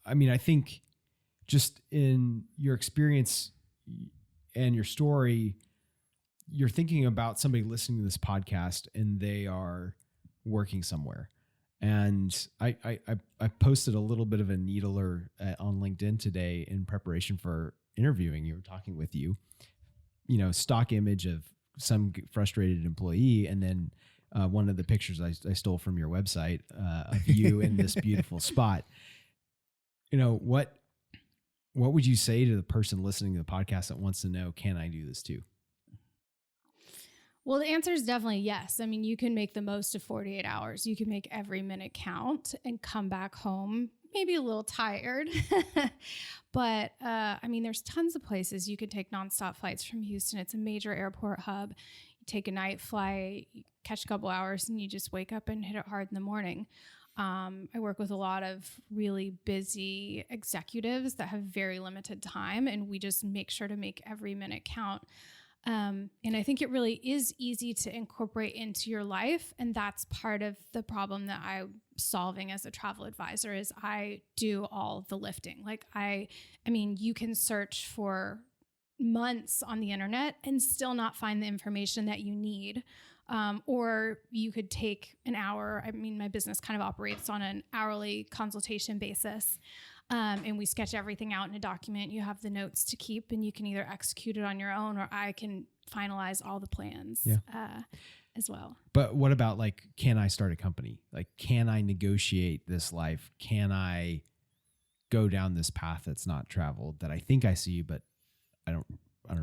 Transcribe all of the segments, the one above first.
I mean, I think just in your experience and your story, you're thinking about somebody listening to this podcast and they are working somewhere. And I posted a little bit of a needler on LinkedIn today in preparation for interviewing you, talking with you, stock image of some frustrated employee. And then one of the pictures I stole from your website of you in this beautiful spot. What would you say to the person listening to the podcast that wants to know, can I do this too? Well, the answer is definitely yes. I mean, you can make the most of 48 hours. You can make every minute count and come back home, maybe a little tired. But, there's tons of places you could take nonstop flights from Houston. It's a major airport hub. You take a night flight, you catch a couple hours, and you just wake up and hit it hard in the morning. I work with a lot of really busy executives that have very limited time, and we just make sure to make every minute count. And I think it really is easy to incorporate into your life. And that's part of the problem that I'm solving as a travel advisor is I do all the lifting. Like you can search for months on the internet and still not find the information that you need. Or you could take an hour. I mean, my business kind of operates on an hourly consultation basis. And we sketch everything out in a document. You have the notes to keep, and you can either execute it on your own, or I can finalize all the plans as well. But what about can I start a company? Can I negotiate this life? Can I go down this path that's not traveled that I think I see, but I don't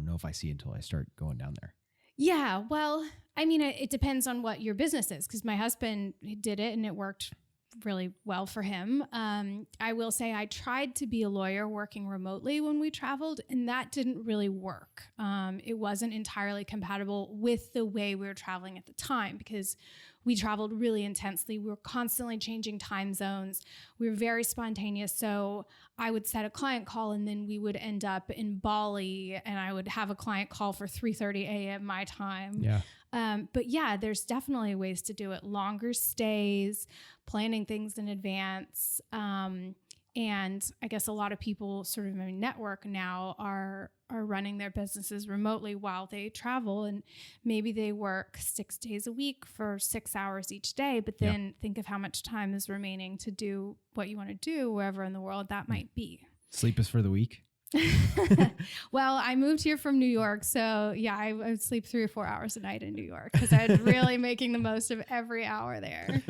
know if I see until I start going down there? Yeah, well, it depends on what your business is, because my husband did it and it worked really well for him. I will say I tried to be a lawyer working remotely when we traveled, and that didn't really work. It wasn't entirely compatible with the way we were traveling at the time, because we traveled really intensely. We were constantly changing time zones. We were very spontaneous. So I would set a client call, and then we would end up in Bali, and I would have a client call for 3:30 a.m. my time. Yeah. But yeah, there's definitely ways to do it. Longer stays, planning things in advance. And I guess a lot of people sort of in my network now are running their businesses remotely while they travel, and maybe they work 6 days a week for 6 hours each day, but then think of how much time is remaining to do what you want to do wherever in the world that might be. Sleep is for the weak. Well, I moved here from New York, so yeah, I would sleep 3 or 4 hours a night in New York because I'm really making the most of every hour there.